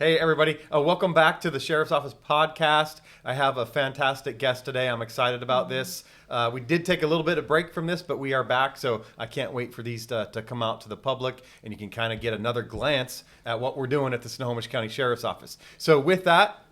Hey, everybody. Welcome back to the Sheriff's Office podcast. I have a fantastic guest today. I'm excited about this. We did take a little bit of break from this, but we are back, so I can't wait for these to come out to the public, and you can kind of get another glance at what we're doing at the Snohomish County Sheriff's Office. So with that,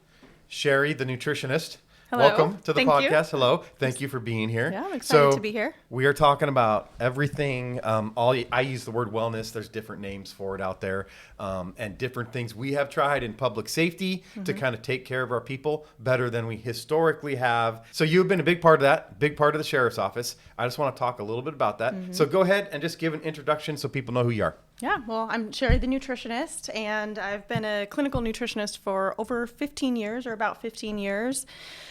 Cheri, the nutritionist, hello. Welcome to the Thank podcast. You. Hello. Thank you for being here. Yeah, I'm excited to be here. We are talking about everything. I use the word wellness. There's different names for it out there, and different things we have tried in public safety to kind of take care of our people better than we historically have. So you've been a big part of that, big part of the Sheriff's Office. I just want to talk a little bit about that. So go ahead and just give an introduction so people know who you are. Yeah, well, I'm Cheri, the nutritionist, and I've been a clinical nutritionist for over 15 years, or about 15 years.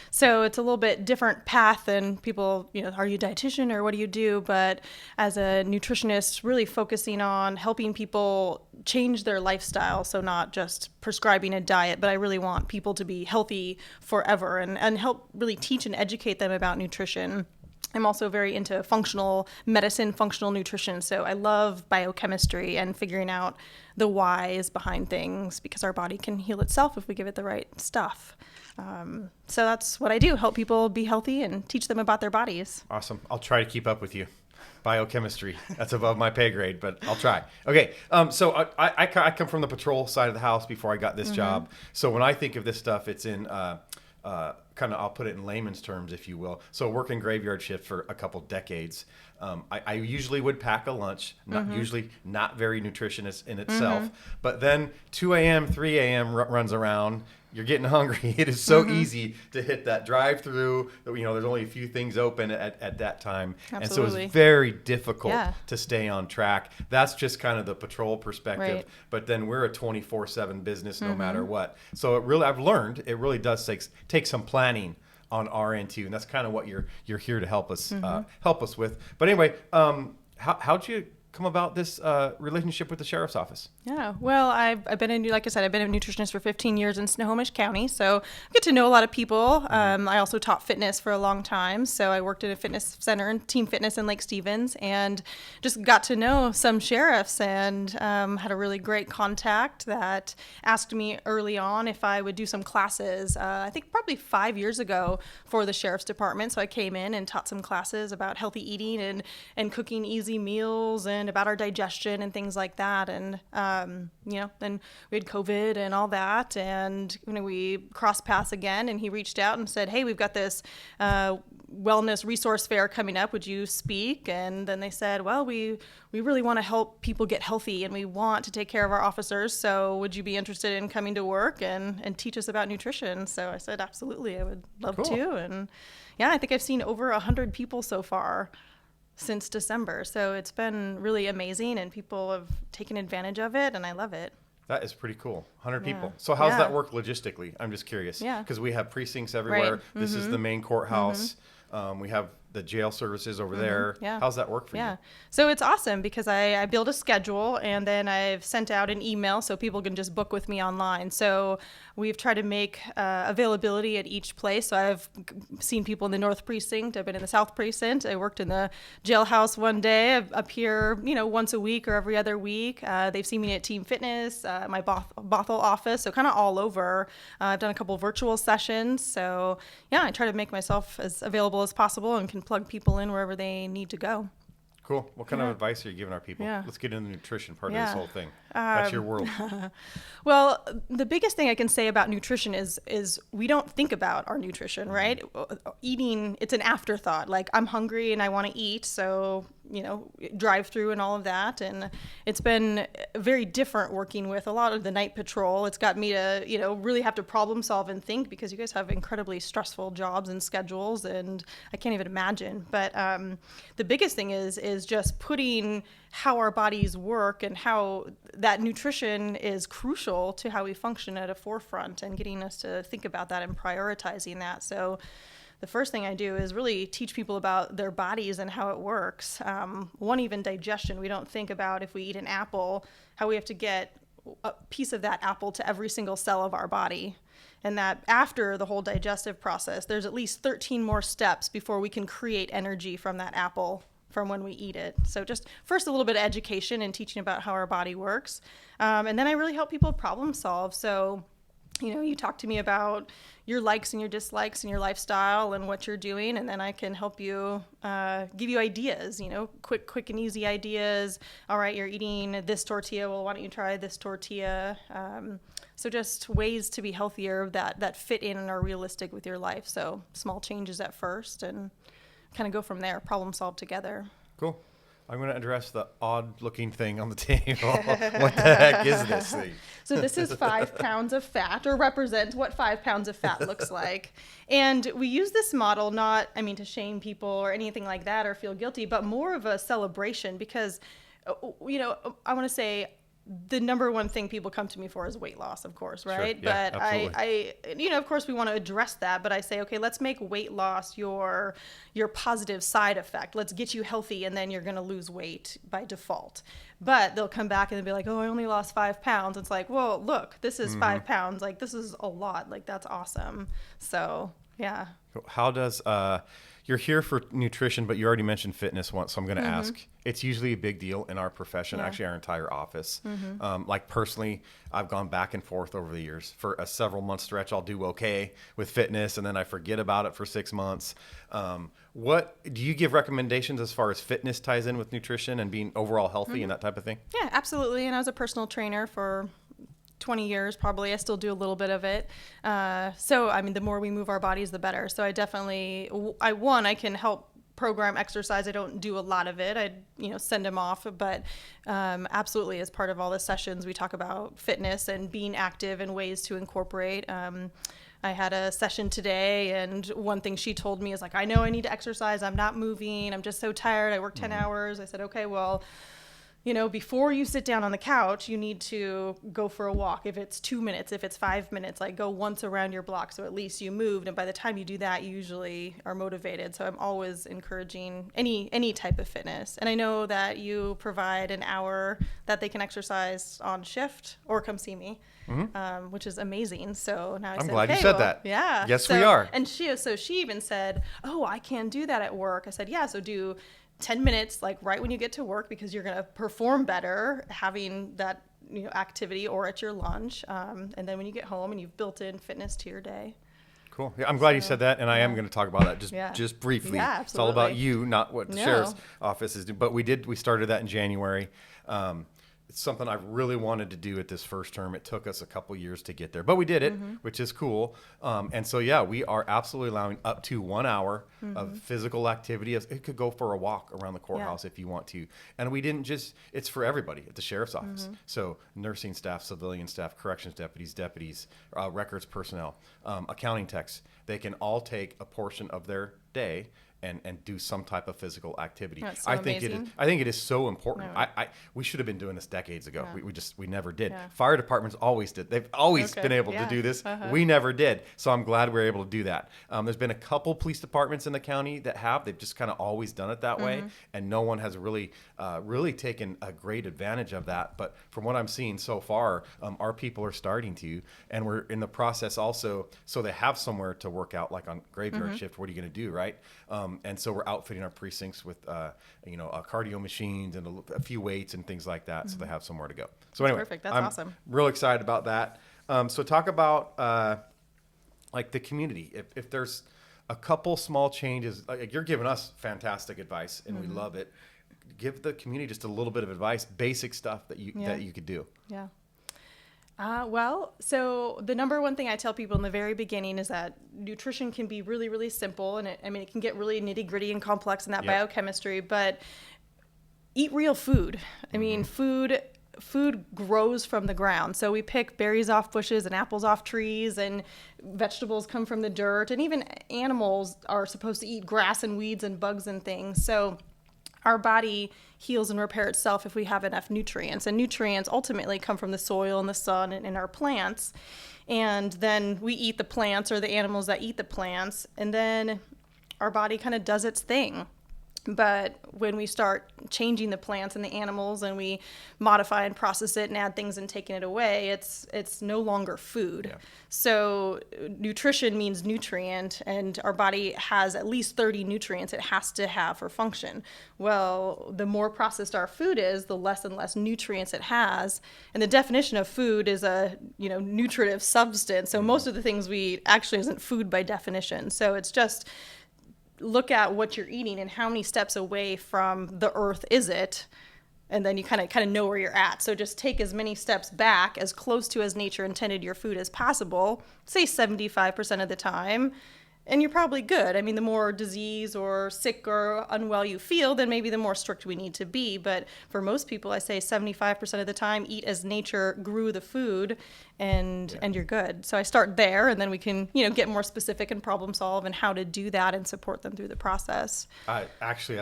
So it's a little bit different path than people, are you a dietitian or what do you do? But as a nutritionist, really focusing on helping people change their lifestyle. So not just prescribing a diet, but I really want people to be healthy forever and help really teach and educate them about nutrition. I'm also very into functional medicine, functional nutrition. So I love biochemistry and figuring out the whys behind things because our body can heal itself if we give it the right stuff. So that's what I do, help people be healthy and teach them about their bodies. Awesome. I'll try to keep up with you. Biochemistry, that's above my pay grade, but I'll try. Okay, so I come from the patrol side of the house before I got this job. So when I think of this stuff, it's in kind of, I'll put it in layman's terms, if you will. So working graveyard shift for a couple decades. I usually would pack a lunch, not very nutritious in itself. But then 2 a.m., 3 a.m. runs around. You're getting hungry. It is so easy to hit that drive-through. There's only a few things open at that time. Absolutely. And so it's very difficult to stay on track. That's just kind of the patrol perspective. Right. But then we're a 24/7 business no matter what. So I've learned it really does take some planning on our end too, and that's kind of what you're here to help us with. But anyway, how'd you come about this relationship with the Sheriff's Office? Yeah, well, I've been like I said, I've been a nutritionist for 15 years in Snohomish County, so I get to know a lot of people. I also taught fitness for a long time, so I worked at a fitness center and team fitness in Lake Stevens, and just got to know some sheriffs, and had a really great contact that asked me early on if I would do some classes. I think probably 5 years ago for the sheriff's department. So I came in and taught some classes about healthy eating and cooking easy meals and about our digestion and things like that. And then we had COVID and all that, and we crossed paths again, and he reached out and said, hey, we've got this wellness resource fair coming up, would you speak? And then they said, well, we really want to help people get healthy, and we want to take care of our officers, so would you be interested in coming to work and teach us about nutrition? So I said, absolutely, I would love to. And yeah, I think I've seen over 100 people so far since December. So it's been really amazing, and people have taken advantage of it, and I love it. That is pretty cool. 100 people. So how's that work logistically? I'm just curious. Yeah. Because we have precincts everywhere. Right. This is the main courthouse. We have the jail services over there. Yeah. How's that work for you? Yeah. So it's awesome because I build a schedule, and then I've sent out an email so people can just book with me online. So we've tried to make availability at each place. So I've seen people in the North Precinct. I've been in the South Precinct. I worked in the jailhouse one day. I'm up here, once a week or every other week. They've seen me at Team Fitness, my Bothell office. So kind of all over. I've done a couple virtual sessions. So yeah, I try to make myself as available as possible and can plug people in wherever they need to go. Cool. What kind of advice are you giving our people? Yeah. Let's get into the nutrition part of this whole thing. That's your world. Well, the biggest thing I can say about nutrition is we don't think about our nutrition, right? Eating, it's an afterthought. Like, I'm hungry and I want to eat, so drive through and all of that. And it's been very different working with a lot of the night patrol. It's got me to, really have to problem solve and think, because you guys have incredibly stressful jobs and schedules, and I can't even imagine. But the biggest thing is just putting how our bodies work and how that nutrition is crucial to how we function at a forefront, and getting us to think about that and prioritizing that. So the first thing I do is really teach people about their bodies and how it works. Even digestion. We don't think about, if we eat an apple, how we have to get a piece of that apple to every single cell of our body. And that after the whole digestive process, there's at least 13 more steps before we can create energy from that apple from when we eat it. So just first a little bit of education and teaching about how our body works. And then I really help people problem solve. So, you talk to me about your likes and your dislikes and your lifestyle and what you're doing, and then I can help you, give you ideas, quick and easy ideas. All right, you're eating this tortilla. Well, why don't you try this tortilla? So just ways to be healthier that fit in and are realistic with your life. So small changes at first and kind of go from there, problem solve together. Cool. I'm going to address the odd-looking thing on the table. What the heck is this thing? So this is 5 pounds of fat, or represents what 5 pounds of fat looks like. And we use this model not, to shame people or anything like that or feel guilty, but more of a celebration because, I want to say the number one thing people come to me for is weight loss, of course, right? Sure. Yeah, but absolutely. of course we want to address that, but I say, okay, let's make weight loss your positive side effect. Let's get you healthy and then you're going to lose weight by default. But they'll come back and they'll be like, oh, I only lost 5 pounds. It's like, well, look, this is 5 pounds. Like, this is a lot. Like, that's awesome. So, yeah. How does, you're here for nutrition, but you already mentioned fitness once, so I'm going to ask. It's usually a big deal in our profession, actually our entire office. Like personally, I've gone back and forth over the years. For a several month stretch, I'll do okay with fitness, and then I forget about it for 6 months. What do you give recommendations as far as fitness ties in with nutrition and being overall healthy and that type of thing? Yeah, absolutely. And I was a personal trainer for 20 years probably. I still do a little bit of it. So, the more we move our bodies, the better. So I definitely, I can help program exercise. I don't do a lot of it. I, send them off, but absolutely as part of all the sessions, we talk about fitness and being active and ways to incorporate. I had a session today, and one thing she told me is like, I know I need to exercise. I'm not moving. I'm just so tired. I work 10 hours. I said, okay, well, before you sit down on the couch, you need to go for a walk. If it's 2 minutes, if it's 5 minutes, like go once around your block. So at least you moved. And by the time you do that, you usually are motivated. So I'm always encouraging any type of fitness. And I know that you provide an hour that they can exercise on shift or come see me, which is amazing. So now I'm glad you said that. Yeah. Yes, we are. And she even said, oh, I can do that at work. I said, yeah. So do 10 minutes, like right when you get to work, because you're going to perform better having that, activity or at your lunch. And then when you get home and you've built in fitness to your day. Cool. Yeah, I'm glad you said that. And I am going to talk about that just briefly. Yeah, it's all about you, not what the sheriff's office is doing. But we started that in January. It's something I really wanted to do at this first term. It took us a couple years to get there, but we did it, which is cool. And so, we are absolutely allowing up to 1 hour of physical activity. It could go for a walk around the courthouse if you want to. And we didn't it's for everybody at the sheriff's office. So nursing staff, civilian staff, corrections deputies, records personnel, accounting techs, they can all take a portion of their day and do some type of physical activity. That's so I think it is so important. No. We should have been doing this decades ago. Yeah. We never did. Yeah. Fire departments always did. They've always been able to do this. We never did. So I'm glad we're able to do that. There's been a couple police departments in the county that they've just kind of always done it that way, and no one has really taken a great advantage of that. But from what I'm seeing so far, our people are starting to, and we're in the process also, so they have somewhere to work out, like on graveyard shift. What are you going to do, right? And so we're outfitting our precincts with, cardio machines and a few weights and things like that, so they have somewhere to go. So anyway, perfect. That's I'm awesome. real excited about that. So talk about like the community. If there's a couple small changes, like you're giving us fantastic advice, and we love it. Give the community just a little bit of advice, basic stuff that you could do. Yeah. So the number one thing I tell people in the very beginning is that nutrition can be really, really simple. And it can get really nitty gritty and complex in that biochemistry, but eat real food. Food grows from the ground. So we pick berries off bushes and apples off trees, and vegetables come from the dirt, and even animals are supposed to eat grass and weeds and bugs and things. So our body heals and repair itself if we have enough nutrients. And nutrients ultimately come from the soil and the sun and in our plants. And then we eat the plants, or the animals that eat the plants, and then our body kind of does its thing. But when we start changing the plants and the animals and we modify and process it and add things and taking it away, it's no longer food. Yeah. So nutrition means nutrient, and our body has at least 30 nutrients it has to have for function. Well, the more processed our food is, the less and less nutrients it has. And the definition of food is a, nutritive substance. So most of the things we eat actually isn't food by definition. So it's just look at what you're eating and how many steps away from the earth is it, and then you kind of know where you're at. So just take as many steps back, as close to as nature intended your food as possible, say 75% of the time, and you're probably good. I mean, the more disease or sick or unwell you feel, then maybe the more strict we need to be. But for most people, I say 75% of the time, eat as nature grew the food, and you're good. So I start there, and then we can, get more specific and problem solve and how to do that and support them through the process. I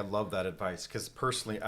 love that advice, because personally,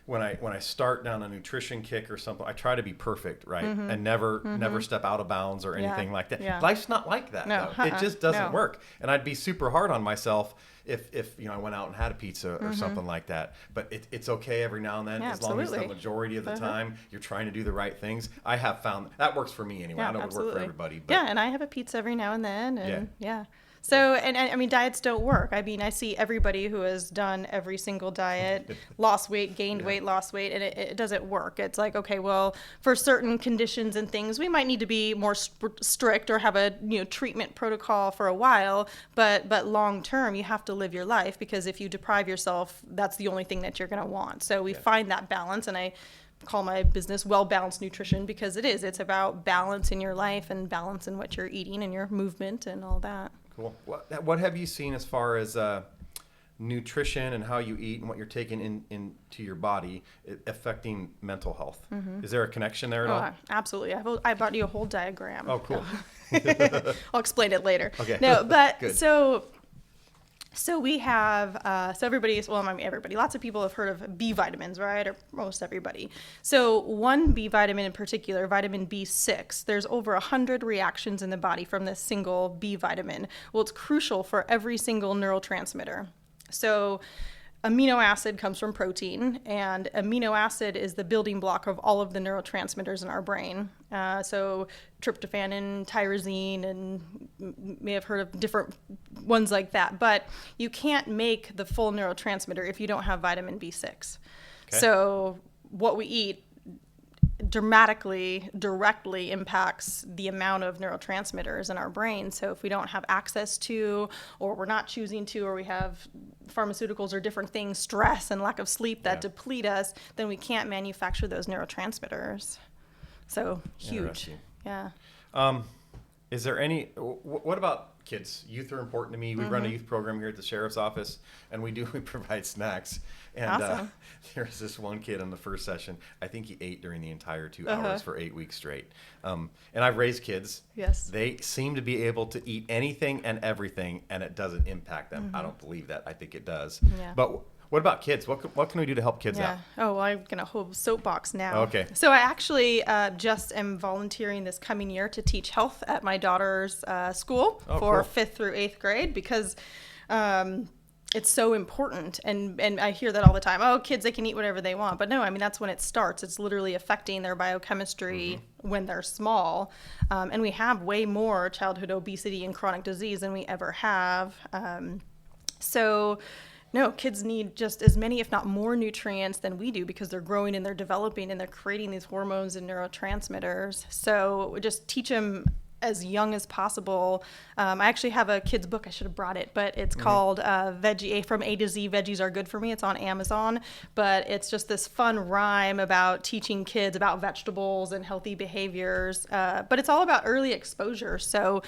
when I start down a nutrition kick or something, I try to be perfect, right? And never step out of bounds or anything like that. Yeah. Life's not like that, No, though. It just doesn't no. work. And I'd be super hard on myself if I went out and had a pizza or something like that. But it's okay every now and then, Yeah, as long as the absolutely. majority of the time you're trying to do the right things. I have found that works for me anyway. Yeah, I know it absolutely. would work for everybody. But Yeah, and I have a pizza every now and then, and yeah. So, and I mean, diets don't work. I mean, I see everybody who has done every single diet, lost weight, gained weight, lost weight, and it doesn't work. It's like, okay, well, for certain conditions and things, we might need to be more strict or have a treatment protocol for a while, but long term, you have to live your life, because if you deprive yourself, that's the only thing that you're going to want. So we find that balance, and I call my business well-balanced nutrition, because it's about balance in your life and balance in what you're eating and your movement and all that. Cool. What have you seen as far as nutrition and how you eat and what you're taking into your body affecting mental health? Is there a connection there at all? Absolutely. I brought you a whole diagram. Oh, cool. I'll explain it later. Okay. No, but Good. So we have, everybody, lots of people have heard of B vitamins, right? Or most everybody. So one B vitamin in particular, vitamin B6, there's over 100 reactions in the body from this single B vitamin. Well, it's crucial for every single neurotransmitter. So amino acid comes from protein, and amino acid is the building block of all of the neurotransmitters in our brain. So tryptophan and tyrosine, and may have heard of different ones like that. But you can't make the full neurotransmitter if you don't have vitamin B6. Okay. So what we eat directly impacts the amount of neurotransmitters in our brain. So if we don't have access to, or we're not choosing to, or we have pharmaceuticals or different things, stress and lack of sleep that deplete us, then we can't manufacture those neurotransmitters. So huge. Yeah. Is there any, what about kids? Youth are important to me. We run a youth program here at the Sheriff's Office, and we provide snacks. And Awesome. there was this one kid in the first session, I think he ate during the entire 2 hours for 8 weeks straight. And I've raised kids. Yes. They seem to be able to eat anything and everything, and it doesn't impact them. I don't believe that. I think it does. Yeah. But what about kids? What can we do to help kids out? Oh, well, I'm going to hold soapbox now. Okay. So I actually just am volunteering this coming year to teach health at my daughter's school for cool. 5th through 8th grade, because it's so important. And I hear that all the time. Oh, kids, they can eat whatever they want. But no, I mean, that's when it starts. It's literally affecting their biochemistry when they're small. And we have way more childhood obesity and chronic disease than we ever have. No, kids need just as many, if not more, nutrients than we do, because they're growing and they're developing and they're creating these hormones and neurotransmitters. So just teach them as young as possible. I actually have a kid's book. I should have brought it, but it's called Veggie from A to Z. Veggies Are Good for Me. It's on Amazon, but it's just this fun rhyme about teaching kids about vegetables and healthy behaviors. But it's all about early exposure. So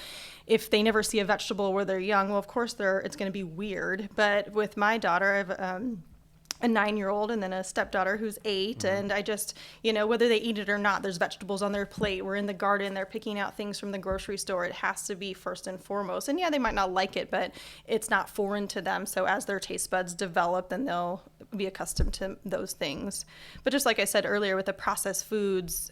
if they never see a vegetable where they're young, well, of course it's going to be weird. But with my daughter, I have a 9-year-old and then a stepdaughter who's 8. And I just, whether they eat it or not, there's vegetables on their plate. We're in the garden. They're picking out things from the grocery store. It has to be first and foremost. And yeah, they might not like it, but it's not foreign to them. So as their taste buds develop, then they'll be accustomed to those things. But just like I said earlier, with the processed foods,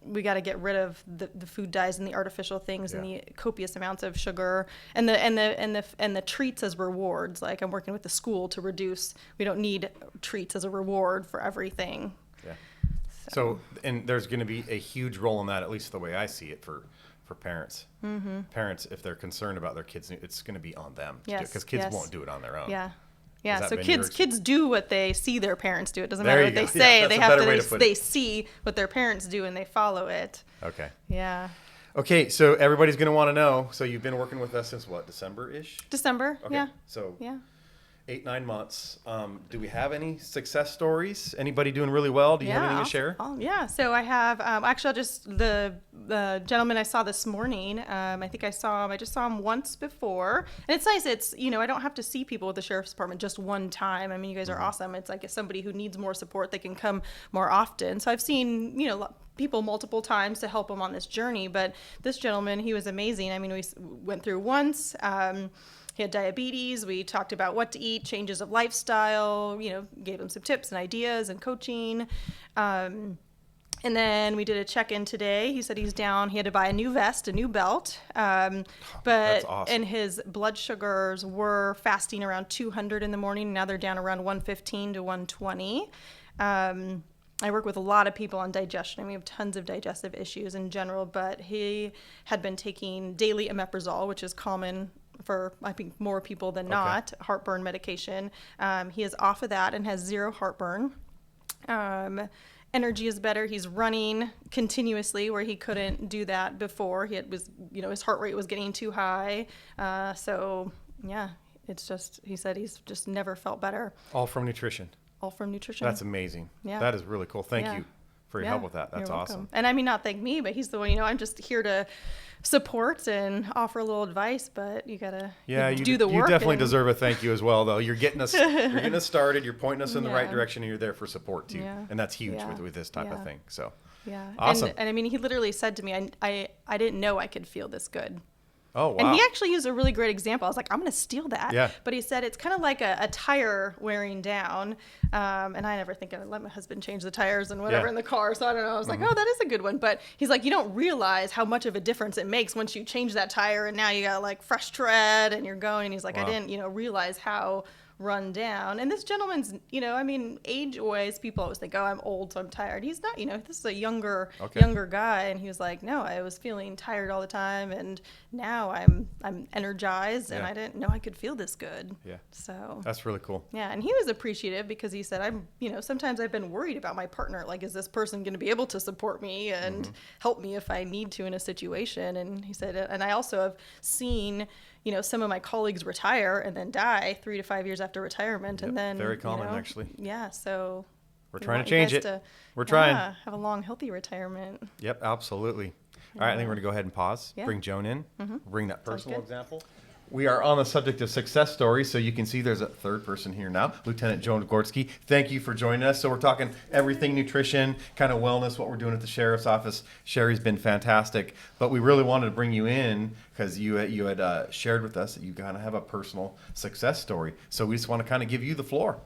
we got to get rid of the food dyes and the artificial things and Yeah. the copious amounts of sugar and the treats as rewards. Like I'm working with the school to reduce. We don't need treats as a reward for everything. Yeah. So, and there's going to be a huge role in that, at least the way I see it, for parents. Mm-hmm. Parents, if they're concerned about their kids, it's going to be on them. Yes. Because kids yes. won't do it on their own. Yeah. Has Yeah, that so been kids do what they see their parents do. It doesn't There matter you what they go. say. Yeah, they that's a have better way to to put they it. see what their parents do and they follow it. Okay. Yeah. Okay, so everybody's going to want to know. So you've been working with us since what, December-ish? December. Okay. Yeah. So Yeah. 8-9 months. Do we have any success stories? Anybody doing really well? Do you have anything to share? Yeah. So I have actually I'll just the gentleman I saw this morning. I think I just saw him once before, and it's nice. It's I don't have to see people with the sheriff's department just one time. I mean, you guys are awesome. It's like if somebody who needs more support, they can come more often. So I've seen people multiple times to help them on this journey, but this gentleman, he was amazing. I mean, we went through once. He had diabetes. We talked about what to eat, changes of lifestyle, gave him some tips and ideas and coaching. And then we did a check-in today. He said he's down. He had to buy a new vest, a new belt. But That's awesome. And his blood sugars were fasting around 200 in the morning. Now they're down around 115 to 120. I work with a lot of people on digestion, and we have tons of digestive issues in general, but he had been taking daily omeprazole, which is common for, I think, more people than not, heartburn medication. He is off of that and has zero heartburn. Energy is better. He's running continuously where he couldn't do that before. His heart rate was getting too high. So, yeah, it's just, he said he's just never felt better. All from nutrition. All from nutrition. That's amazing. Yeah. That is really cool. Thank Yeah. you for your help with that. That's You're awesome. welcome. And I mean, not thank me, but he's the one, I'm just here to support and offer a little advice, but you got to do the work. You definitely deserve a thank you as well, though. You're getting us started. You're pointing us in the right direction, and you're there for support, too. Yeah. And that's huge Yeah. with this type of thing. So, yeah. awesome. And I mean, he literally said to me, I didn't know I could feel this good. Oh, wow. And he actually used a really great example. I was like, I'm going to steal that. Yeah. But he said it's kind of like a tire wearing down. And I never think I'd let my husband change the tires and whatever in the car. So I don't know. I was like, oh, that is a good one. But he's like, you don't realize how much of a difference it makes once you change that tire. And now you got like fresh tread and you're going. And he's like, Wow. I didn't, realize how run down. And this gentleman's, age-wise, people always think, oh, I'm old, so I'm tired. He's not, this is a younger guy. And he was like, no, I was feeling tired all the time. And now I'm energized and I didn't know I could feel this good. Yeah. So That's really cool. yeah. And he was appreciative because he said, sometimes I've been worried about my partner. Like, is this person going to be able to support me and help me if I need to in a situation? And he said, and I also have seen, some of my colleagues retire and then die 3 to 5 years after retirement. Yep, And then, very common, actually. Yeah. So We're we trying want to change you it. guys We're trying. have a long, healthy retirement. Yep, absolutely. All right, I think we're going to go ahead and pause. Yeah. Bring Joan in. Bring that Sounds personal good. example. We are on the subject of success stories, so you can see there's a third person here now, Lieutenant Joan Gwordske. Thank you for joining us. So we're talking everything nutrition, kind of wellness, what we're doing at the Sheriff's Office. Sherry's been fantastic, but we really wanted to bring you in because you had shared with us that you kind of have a personal success story. So we just want to kind of give you the floor.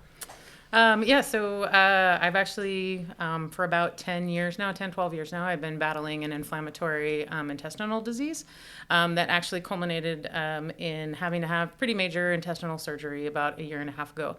So I've actually, for about 12 years now, I've been battling an inflammatory intestinal disease that actually culminated in having to have pretty major intestinal surgery about 1.5 years ago.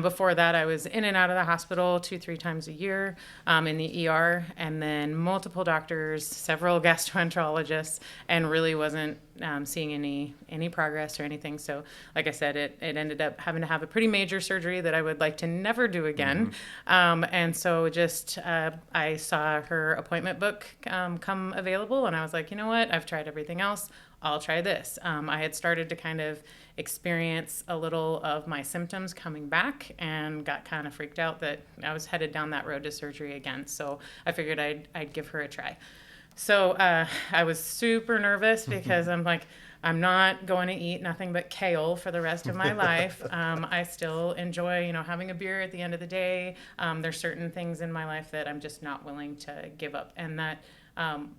Before that, I was in and out of the hospital 2-3 times a year in the ER, and then multiple doctors, several gastroenterologists, and really wasn't seeing any progress or anything. So like I said, it ended up having to have a pretty major surgery that I would like to never do again. And so just I saw her appointment book come available, and I was like, you know what? I've tried everything else. I'll try this. I had started to kind of experience a little of my symptoms coming back and got kind of freaked out that I was headed down that road to surgery again. So I figured I'd give her a try. So I was super nervous because I'm like, I'm not going to eat nothing but kale for the rest of my life. I still enjoy, having a beer at the end of the day. There's certain things in my life that I'm just not willing to give up. And that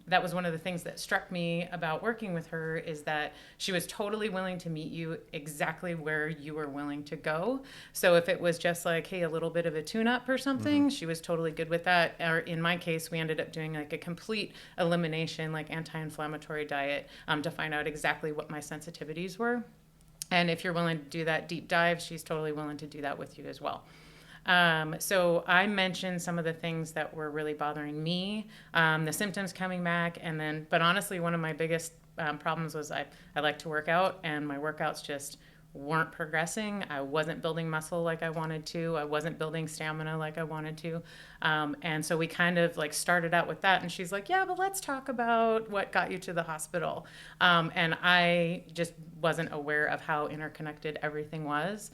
that was one of the things that struck me about working with her, is that she was totally willing to meet you exactly where you were willing to go. So if it was just like, hey, a little bit of a tune-up or something, she was totally good with that. Or in my case, we ended up doing like a complete elimination, like anti-inflammatory diet, to find out exactly what my sensitivities were. And if you're willing to do that deep dive, she's totally willing to do that with you as well. So I mentioned some of the things that were really bothering me, the symptoms coming back, but honestly, one of my biggest problems was I like to work out, and my workouts just weren't progressing. I wasn't building muscle like I wanted to. I wasn't building stamina like I wanted to. And so we kind of like started out with that, and she's like, yeah, but let's talk about what got you to the hospital. And I just wasn't aware of how interconnected everything was.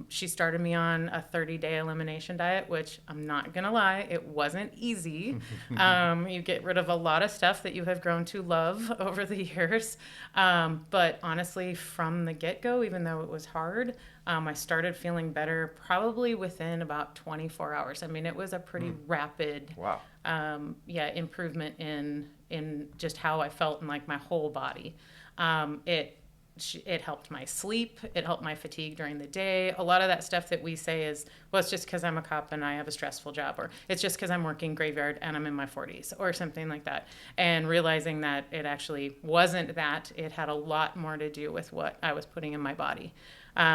She started me on a 30-day elimination diet, which I'm not going to lie, it wasn't easy. You get rid of a lot of stuff that you have grown to love over the years. But honestly, from the get-go, even though it was hard, I started feeling better probably within about 24 hours. I mean, it was a pretty rapid improvement in just how I felt in like my whole body. It helped my sleep. It helped my fatigue during the day. A lot of that stuff that we say is, well, it's just because I'm a cop and I have a stressful job, or it's just because I'm working graveyard and I'm in my 40s, or something like that. And realizing that it actually wasn't that. It had a lot more to do with what I was putting in my body.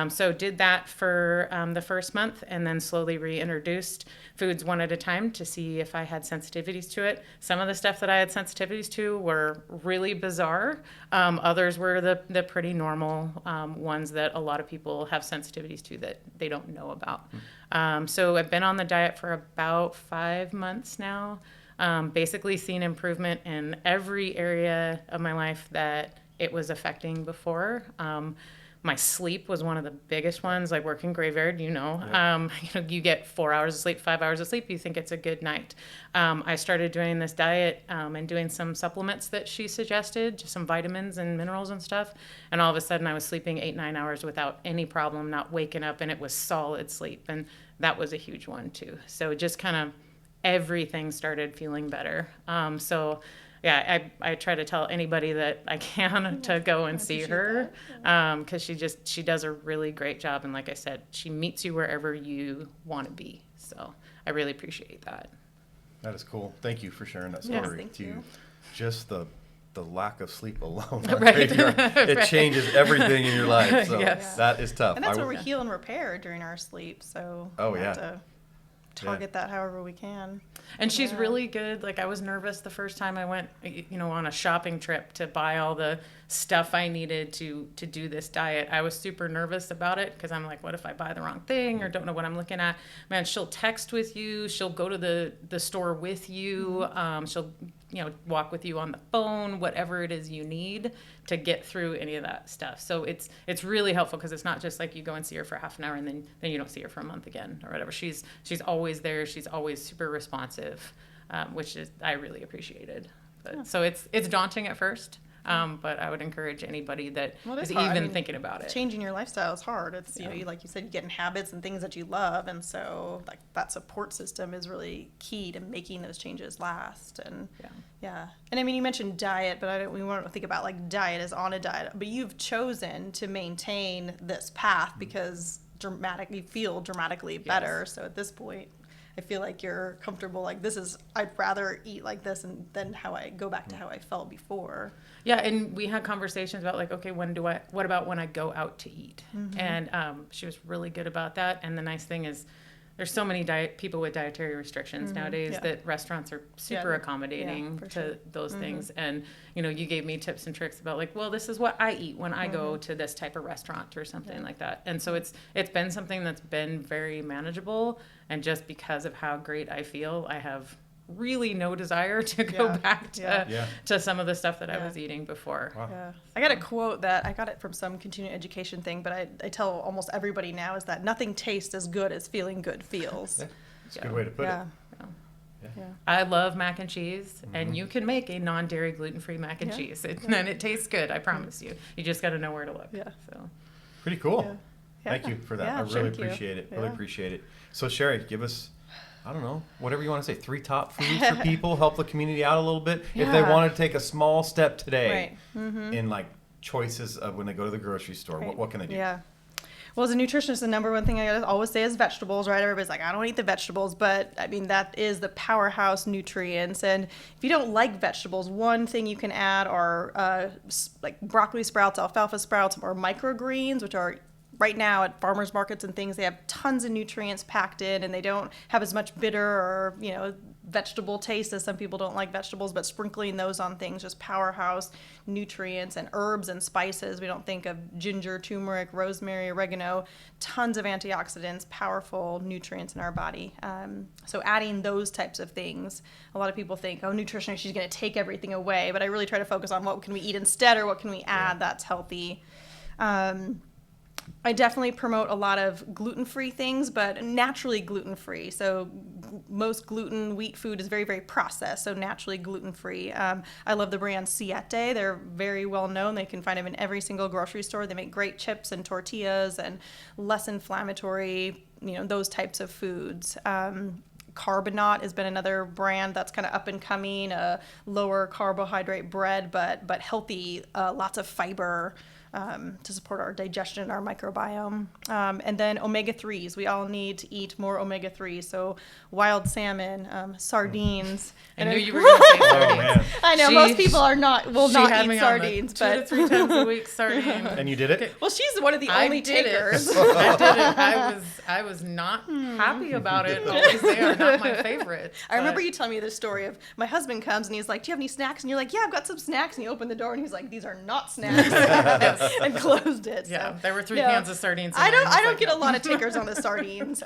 So did that for the first month, and then slowly reintroduced foods one at a time to see if I had sensitivities to it. Some of the stuff that I had sensitivities to were really bizarre. Others were the pretty normal ones that a lot of people have sensitivities to that they don't know about. So I've been on the diet for about 5 months now, basically seen improvement in every area of my life that it was affecting before. My sleep was one of the biggest ones, like working graveyard, you get 4 hours of sleep, 5 hours of sleep, you think it's a good night. I started doing this diet and doing some supplements that she suggested, just some vitamins and minerals and stuff. And all of a sudden I was sleeping 8-9 hours without any problem, not waking up, and it was solid sleep. And that was a huge one too. So just kind of everything started feeling better. Yeah, I try to tell anybody that I can to go and see her, because she does a really great job. And like I said, she meets you wherever you want to be. So I really appreciate that. That is cool. Thank you for sharing that story. Yes, thank you. Just the lack of sleep alone, Right. it changes everything in your life. So Yes. that is tough. And that's where we heal and repair during our sleep. So we have to target that however we can. And she's really good. Like, I was nervous the first time I went, on a shopping trip to buy all the stuff I needed to do this diet. I was super nervous about it because I'm like, what if I buy the wrong thing or don't know what I'm looking at? Man, she'll text with you. She'll go to the store with you. She'll walk with you on the phone, whatever it is you need to get through any of that stuff. So it's really helpful, because it's not just like you go and see her for half an hour and then you don't see her for a month again or whatever. She's always there. She's always super responsive, which is I really appreciated. But, So it's daunting at first. But I would encourage anybody that is even thinking about it. Changing your lifestyle is hard. It's, like you said, you get in habits and things that you love. And so like that support system is really key to making those changes last. And And I mean, you mentioned diet, but we want to think about like diet as on a diet, but you've chosen to maintain this path because you feel dramatically better. Yes. So at this point, I feel like you're comfortable. Like I'd rather eat like this than how I go back to how I felt before. Yeah, and we had conversations about like, okay, what about when I go out to eat? Mm-hmm. And she was really good about that. And the nice thing is, there's so many people with dietary restrictions nowadays that restaurants are super accommodating to those things. And, you gave me tips and tricks about like, well, this is what I eat when I go to this type of restaurant or something like that. And so it's been something that's been very manageable. And just because of how great I feel, I have really no desire to go back to some of the stuff that I was eating before. Wow. Yeah. I got a quote that I got it from some continuing education thing, but I tell almost everybody now is that nothing tastes as good as feeling good feels. Yeah. That's a good way to put it. Yeah. I love mac and cheese, and you can make a non-dairy, gluten-free mac and cheese, and it tastes good. I promise you. You just got to know where to look. Yeah. So. Pretty cool. Yeah. Thank you for that. Yeah, I really thank you. appreciate it. Yeah. Really appreciate it. So Cheri, give us I don't know, whatever you want to say, 3 top foods for people, help the community out a little bit. Yeah. If they want to take a small step today Right. in like choices of when they go to the grocery store, Right. what can they do? Yeah. Well, as a nutritionist, the number one thing I always say is vegetables, right? Everybody's like, I don't eat the vegetables, but I mean, that is the powerhouse nutrients. And if you don't like vegetables, one thing you can add are like broccoli sprouts, alfalfa sprouts, or microgreens, which are right now at farmers markets and things, they have tons of nutrients packed in, and they don't have as much bitter or, vegetable taste as some people don't like vegetables, but sprinkling those on things, just powerhouse nutrients. And herbs and spices, we don't think of ginger, turmeric, rosemary, oregano, tons of antioxidants, powerful nutrients in our body. So adding those types of things, a lot of people think, oh, nutritionist, she's going to take everything away, but I really try to focus on what can we eat instead, or what can we add that's healthy. I definitely promote a lot of gluten-free things, but naturally gluten-free. So most gluten wheat food is very, very processed, so naturally gluten-free. I love the brand Siete. They're very well known. They can find them in every single grocery store. They make great chips and tortillas and less inflammatory, those types of foods. Carbonate has been another brand that's kind of up and coming, a lower carbohydrate bread, but healthy, lots of fiber, to support our digestion and our microbiome. And then omega-3s. We all need to eat more omega-3s. So wild salmon, sardines. I knew you were going to say sardines. Oh, man. I know, most people will not eat sardines. 2 to 3 times a week sardine. And you did it? Well, she's one of the only takers. I did it. I was not happy about it. Always they are not my favorites. I remember you telling me the story of my husband comes and he's like, do you have any snacks? And you're like, yeah, I've got some snacks. And you open the door and he's like, these are not snacks. And closed it. Yeah, so, there were 3 cans of sardines. I don't get a lot of takers on the sardines.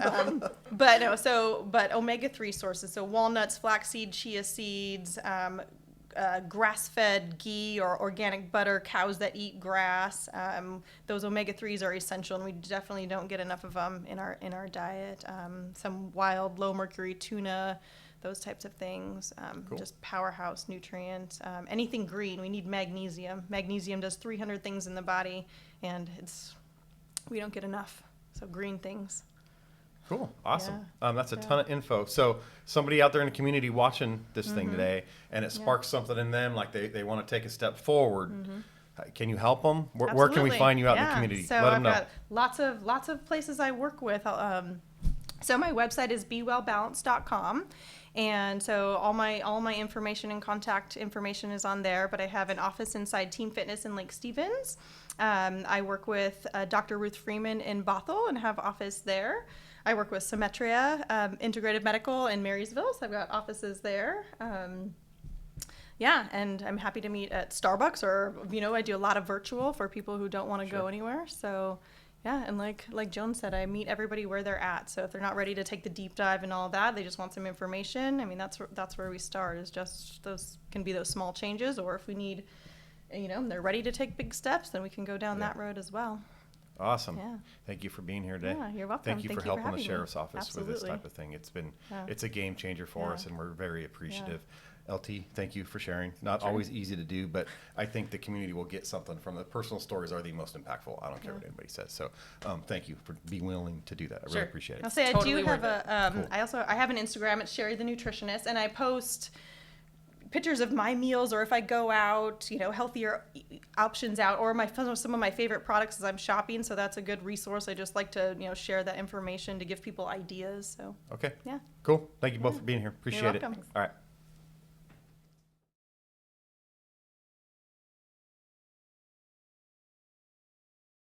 But omega-3 sources. So walnuts, flaxseed, chia seeds, grass-fed ghee or organic butter, cows that eat grass. Those omega-3s are essential, and we definitely don't get enough of them in our diet. Some wild, low-mercury tuna, those types of things. Cool. Just powerhouse nutrients. Anything green, we need magnesium. Magnesium does 300 things in the body, and we don't get enough. So green things. Cool. Awesome. Yeah. That's a ton of info. So somebody out there in the community watching this thing today, and it sparks something in them, like they want to take a step forward. Can you help them? Where can we find you out in the community? So Let them know. I've got lots of places I work with. So my website is bewellbalance.com. And so all my information and contact information is on there, but I have an office inside Team Fitness in Lake Stevens. I work with Dr. Ruth Freeman in Bothell and have office there. I work with Symmetria Integrative Medical in Marysville, so I've got offices there. And I'm happy to meet at Starbucks, or I do a lot of virtual for people who don't want to go anywhere. So yeah, and like Joan said, I meet everybody where they're at. So if they're not ready to take the deep dive and all that, they just want some information. I mean, that's where we start. Is just those can be those small changes, or if we need, they're ready to take big steps, then we can go down that road as well. Awesome. Yeah. Thank you for being here today. Yeah, you're welcome. Thank you for helping the having sheriff's me. office with Absolutely. this type of thing. It's a game changer for us, and we're very appreciative. LT, thank you for sharing. Not always easy to do, but I think the community will get something from the personal stories are the most impactful. I don't care what anybody says. So thank you for being willing to do that. I really appreciate it. I'll say Totally I do have worth Cool. I have an Instagram at Cheri the Nutritionist, and I post pictures of my meals, or if I go out, healthier options out, or some of my favorite products as I'm shopping. So that's a good resource. I just like to share that information to give people ideas. So Okay. yeah. Cool. Thank you both for being here. Appreciate it. welcome. All right.